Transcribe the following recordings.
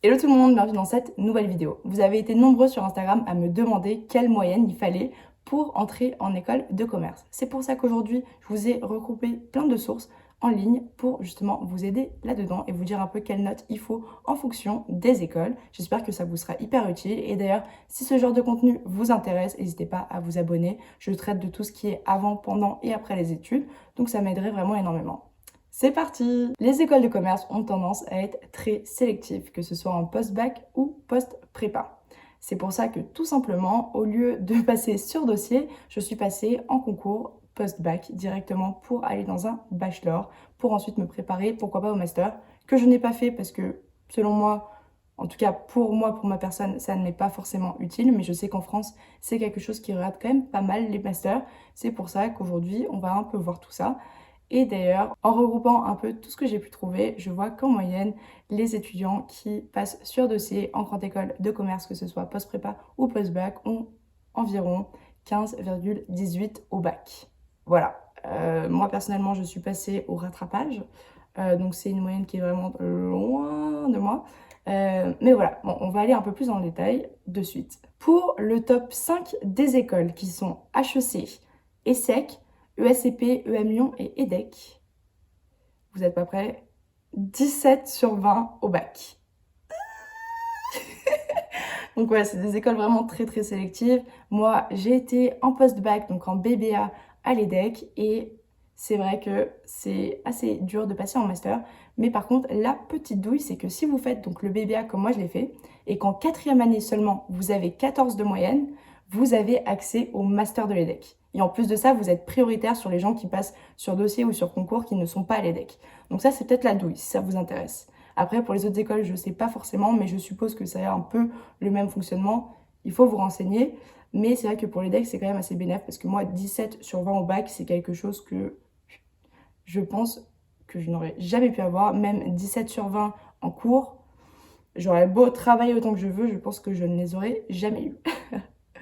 Hello tout le monde, bienvenue dans cette nouvelle vidéo. Vous avez été nombreux sur Instagram à me demander quelle moyenne il fallait pour entrer en école de commerce. C'est pour ça qu'aujourd'hui, je vous ai regroupé plein de sources en ligne pour justement vous aider là-dedans et vous dire un peu quelle note il faut en fonction des écoles. J'espère que ça vous sera hyper utile. Et d'ailleurs, si ce genre de contenu vous intéresse, n'hésitez pas à vous abonner. Je traite de tout ce qui est avant, pendant et après les études, donc ça m'aiderait vraiment énormément. C'est parti! Les écoles de commerce ont tendance à être très sélectives, que ce soit en post-bac ou post-prépa. C'est pour ça que tout simplement, au lieu de passer sur dossier, je suis passée en concours post-bac directement pour aller dans un bachelor, pour ensuite me préparer, pourquoi pas au master, que je n'ai pas fait parce que selon moi, en tout cas pour moi, pour ma personne, ça ne m'est pas forcément utile, mais je sais qu'en France, c'est quelque chose qui regarde quand même pas mal les masters. C'est pour ça qu'aujourd'hui, on va un peu voir tout ça. Et d'ailleurs, en regroupant un peu tout ce que j'ai pu trouver, je vois qu'en moyenne, les étudiants qui passent sur dossier en grande école de commerce, que ce soit post-prépa ou post-bac, ont environ 15,18 au bac. Voilà. Moi, personnellement, je suis passée au rattrapage. Donc, c'est une moyenne qui est vraiment loin de moi. Mais voilà, bon, on va aller un peu plus dans le détail de suite. Pour le top 5 des écoles qui sont HEC, ESSEC, ESCP, EM Lyon et EDEC. Vous n'êtes pas prêts? 17 sur 20 au bac. Donc ouais, c'est des écoles vraiment très très sélectives. Moi, j'ai été en post-bac, donc en BBA à l'EDEC, et c'est vrai que c'est assez dur de passer en master. Mais par contre, la petite douille, c'est que si vous faites donc le BBA comme moi je l'ai fait, et qu'en quatrième année seulement, vous avez 14 de moyenne, vous avez accès au master de l'EDEC. Et en plus de ça, vous êtes prioritaire sur les gens qui passent sur dossier ou sur concours qui ne sont pas à l'EDEC. Donc ça, c'est peut-être la douille, si ça vous intéresse. Après, pour les autres écoles, je ne sais pas forcément, mais je suppose que ça a un peu le même fonctionnement. Il faut vous renseigner. Mais c'est vrai que pour l'EDEC, c'est quand même assez bénéfique parce que moi, 17 sur 20 au bac, c'est quelque chose que je pense que je n'aurais jamais pu avoir. Même 17 sur 20 en cours, j'aurais beau travailler autant que je veux, je pense que je ne les aurais jamais eu.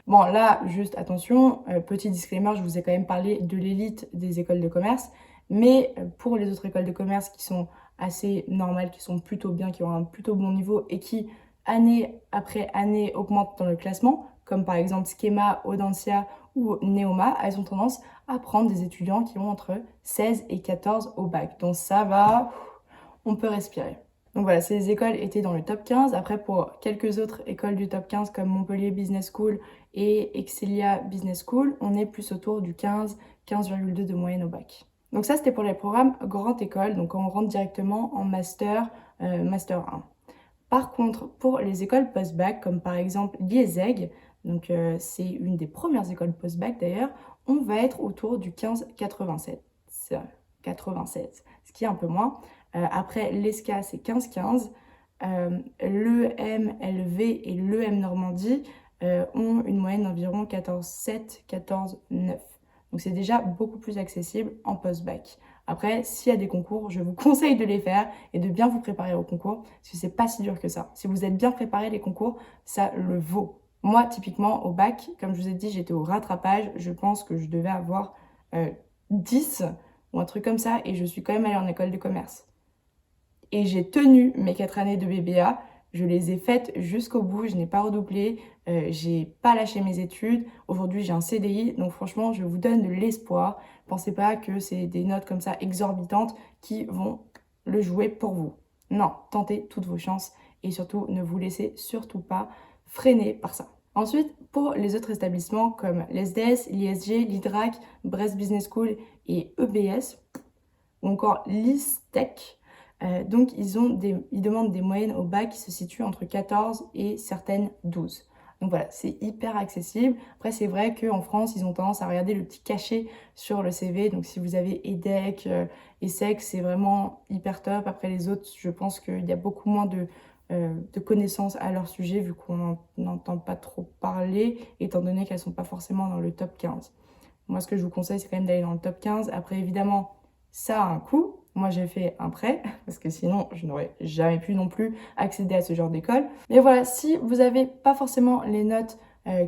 Bon, là, juste attention, petit disclaimer, je vous ai quand même parlé de l'élite des écoles de commerce, mais pour les autres écoles de commerce qui sont assez normales, qui sont plutôt bien, qui ont un plutôt bon niveau et qui, année après année, augmentent dans le classement, comme par exemple Schema, Audencia ou Neoma, elles ont tendance à prendre des étudiants qui ont entre 16 et 14 au bac. Donc ça va, on peut respirer. Donc voilà, ces écoles étaient dans le top 15. Après, pour quelques autres écoles du top 15 comme Montpellier Business School et Excelia Business School, on est plus autour du 15, 15,2 de moyenne au bac. Donc ça, c'était pour les programmes grande école. Donc on rentre directement en master, master 1. Par contre, pour les écoles post-bac, comme par exemple l'IESEG, donc c'est une des premières écoles post-bac d'ailleurs, on va être autour du 15,87. 96, ce qui est un peu moins. Après, l'ESCA, c'est 15-15. L'EM LV et l'EM Normandie ont une moyenne d'environ 14,7, 14,9. Donc c'est déjà beaucoup plus accessible en post-bac. Après, s'il y a des concours, je vous conseille de les faire et de bien vous préparer au concours, parce que c'est pas si dur que ça. Si vous êtes bien préparé, les concours, ça le vaut. Moi, typiquement, au bac, comme je vous ai dit, j'étais au rattrapage. Je pense que je devais avoir 10 ou un truc comme ça, et je suis quand même allée en école de commerce. Et j'ai tenu mes 4 années de BBA, je les ai faites jusqu'au bout, je n'ai pas redoublé, j'ai pas lâché mes études. Aujourd'hui, j'ai un CDI, donc franchement, je vous donne de l'espoir. Pensez pas que c'est des notes comme ça exorbitantes qui vont le jouer pour vous. Non, tentez toutes vos chances et surtout, ne vous laissez surtout pas freiner par ça. Ensuite, pour les autres établissements comme l'ESDES, l'ISG, l'IDRAC, Brest Business School et EBS, ou encore l'ISTEC, donc ils demandent des moyennes au bac qui se situent entre 14 et certaines 12. Donc voilà, c'est hyper accessible. Après, c'est vrai qu'en France, ils ont tendance à regarder le petit cachet sur le CV. Donc si vous avez EDEC, ESSEC, c'est vraiment hyper top. Après les autres, je pense qu'il y a beaucoup moins de connaissances à leur sujet vu qu'on n'entend pas trop parler, étant donné qu'elles ne sont pas forcément dans le top 15. Moi, ce que je vous conseille, c'est quand même d'aller dans le top 15. Après, évidemment, ça a un coût. Moi, j'ai fait un prêt, parce que sinon, je n'aurais jamais pu non plus accéder à ce genre d'école. Mais voilà, si vous n'avez pas forcément les notes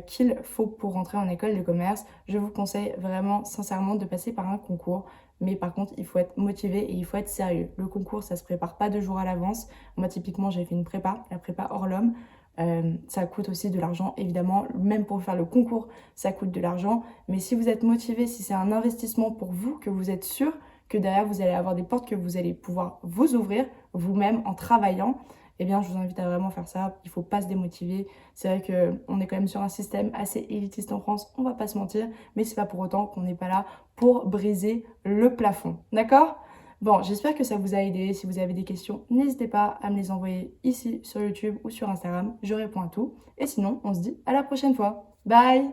qu'il faut pour rentrer en école de commerce, je vous conseille vraiment, sincèrement, de passer par un concours. mais par contre, il faut être motivé et il faut être sérieux. Le concours, ça se prépare pas 2 jours à l'avance. Moi, typiquement, j'ai fait une prépa, la prépa hors l'homme. Ça coûte aussi de l'argent, évidemment. Même pour faire le concours, ça coûte de l'argent. Mais si vous êtes motivé, si c'est un investissement pour vous, que vous êtes sûr que derrière, vous allez avoir des portes que vous allez pouvoir vous ouvrir vous-même en travaillant, eh bien, je vous invite à vraiment faire ça. Il ne faut pas se démotiver. C'est vrai qu'on est quand même sur un système assez élitiste en France, on va pas se mentir, mais c'est pas pour autant qu'on n'est pas là pour briser le plafond. D'accord? Bon, j'espère que ça vous a aidé. Si vous avez des questions, n'hésitez pas à me les envoyer ici sur YouTube ou sur Instagram. Je réponds à tout. Et sinon, on se dit à la prochaine fois. Bye!